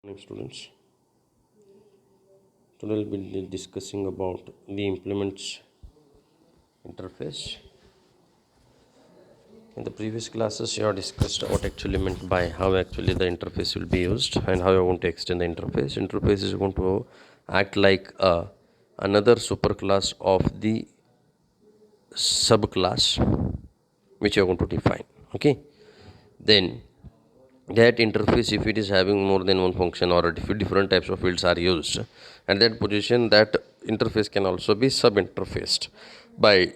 Morning students, today we'll be discussing about the implements interface. In the previous classes you have discussed what actually meant by how actually the interface will be used and how you want to extend the interface. Interface is going to act like another superclass of the subclass which you are going to define. Okay, then that interface, if it is having more than one function or if different types of fields are used, at that position that interface can also be sub interfaced by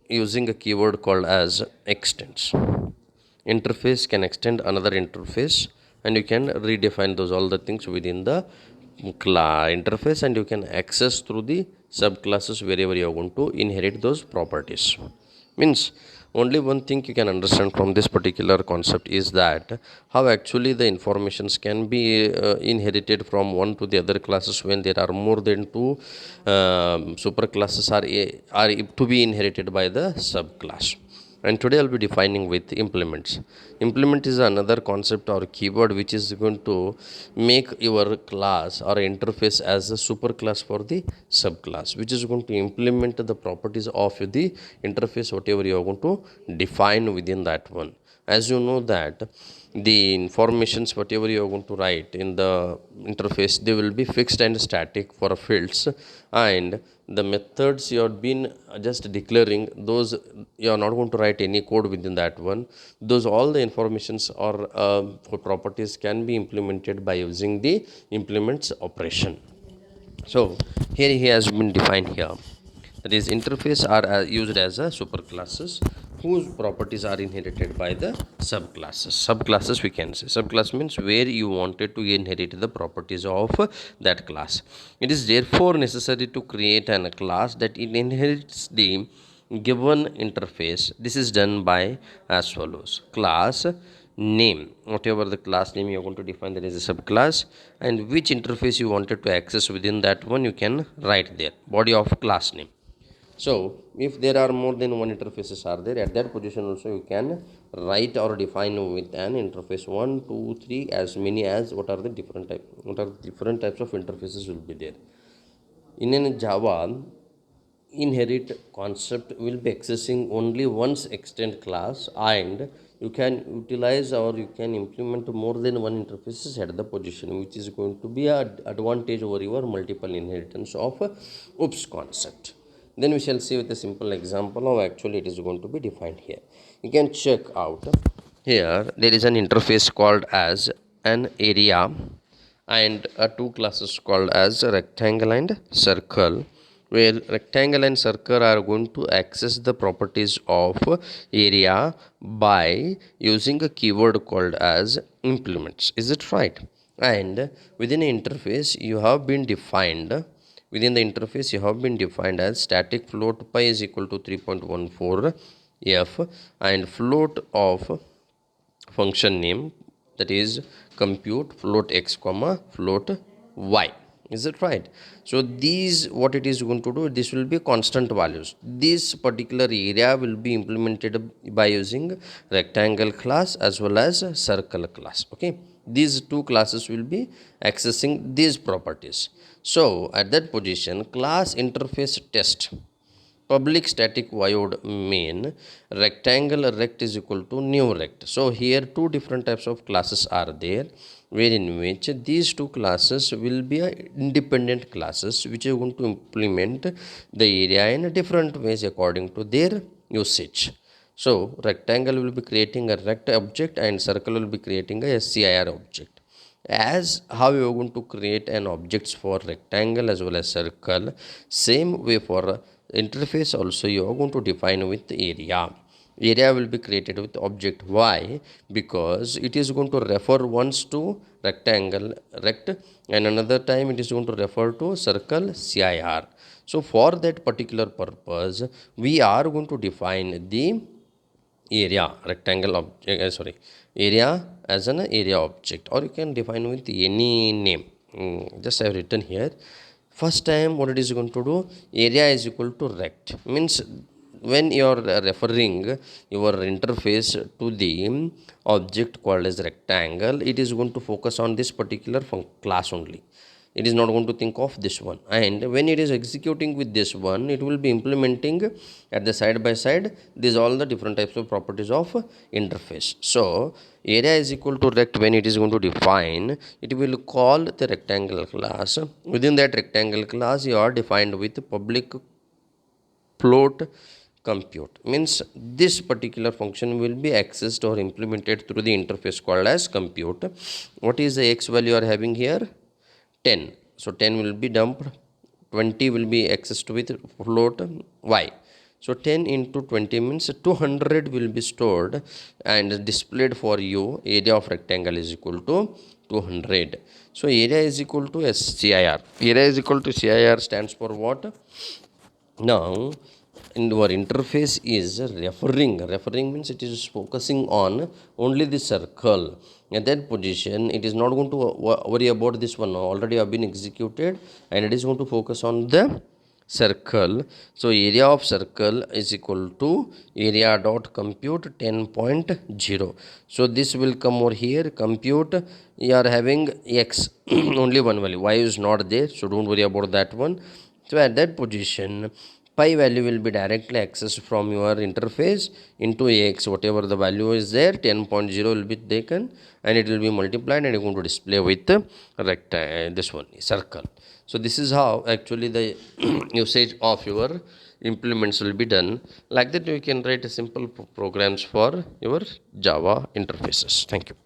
using a keyword called as extends. Interface can extend another interface and you can redefine those all the things within the interface, and you can access through the subclasses wherever you are going to inherit those properties. Means only one thing you can understand from this particular concept is that how actually the informations can be inherited from one to the other classes when there are more than two superclasses are to be inherited by the subclass. And today I'll be defining with implements. Implement is another concept or keyword which is going to make your class or interface as a superclass for the subclass, which is going to implement the properties of the interface whatever you are going to define within that one. As you know that the informations whatever you are going to write in the interface, they will be fixed and static for fields, and the methods you have been just declaring, those you are not going to write any code within that one. Those all the informations or for properties can be implemented by using the implements operation. So here he has been defined here, that is interface are used as a superclasses whose properties are inherited by the subclasses we can say. Subclass means where you wanted to inherit the properties of that class. It is therefore necessary to create a class that it inherits the given interface. This is done by as follows: class name, whatever the class name you are going to define, that is a subclass, and which interface you wanted to access within that one, you can write there body of class name. So if there are more than one interfaces are there, at that position also you can write or define with an interface 1 2 3 as many as what are the different types of interfaces will be there. In Java, inherit concept will be accessing only once extend class, and you can utilize or you can implement more than one interfaces at the position, which is going to be a advantage over your multiple inheritance of oops concept. Then we shall see with a simple example how actually it is going to be defined here. You can check out here, there is an interface called as an area and two classes called as rectangle and circle, where rectangle and circle are going to access the properties of area by using a keyword called as implements. Is it right? And within the interface you have been defined, as static float pi is equal to 3.14 f, and float of function name, that is compute float x comma float y. Is it right? So these, what it is going to do, this will be constant values. This particular area will be implemented by using rectangle class as well as circle class. Okay, these two classes will be accessing these properties. So at that position, class interface test public static void main rectangle rect is equal to new rect. So here two different types of classes are there, wherein which these two classes will be independent classes which are going to implement the area in different ways according to their usage. So rectangle will be creating a rect object and circle will be creating a scir object. As how you are going to create an objects for rectangle as well as circle, same way for interface also you are going to define with area. Area will be created with object. Why? Because it is going to refer once to rectangle rect and another time it is going to refer to circle cir. So for that particular purpose we are going to define the area rectangle object area as an area object, or you can define with any name. Just I have written here. First time what it is going to do, area is equal to rect, means when you are referring your interface to the object called as rectangle, it is going to focus on this particular class only. It is not going to think of this one, and when it is executing with this one, it will be implementing at the side by side these all the different types of properties of interface. So area is equal to rect. When it is going to define, it will call the rectangle class. Within that rectangle class, you are defined with public float compute, means this particular function will be accessed or implemented through the interface called as compute. What is the x value you are having here? 10. So 10 will be dumped, 20 will be accessed with float y. So 10 into 20 means 200 will be stored and displayed for you. Area of rectangle is equal to 200. So area is equal to CIR. Area is equal to CIR stands for what? Now in our interface is referring means it is focusing on only the circle. At that position, it is not going to worry about this one, already have been executed, and it is going to focus on the circle. So area of circle is equal to area dot compute 10.0. so this will come over here. Compute, you are having x only one value, y is not there, so don't worry about that one. So at that position, pi value will be directly accessed from your interface into x. Whatever the value is there, 10.0 will be taken and it will be multiplied and you're going to display with this one, circle. So this is how actually the usage of your implements will be done. Like that, you can write a simple programs for your Java interfaces. Thank you.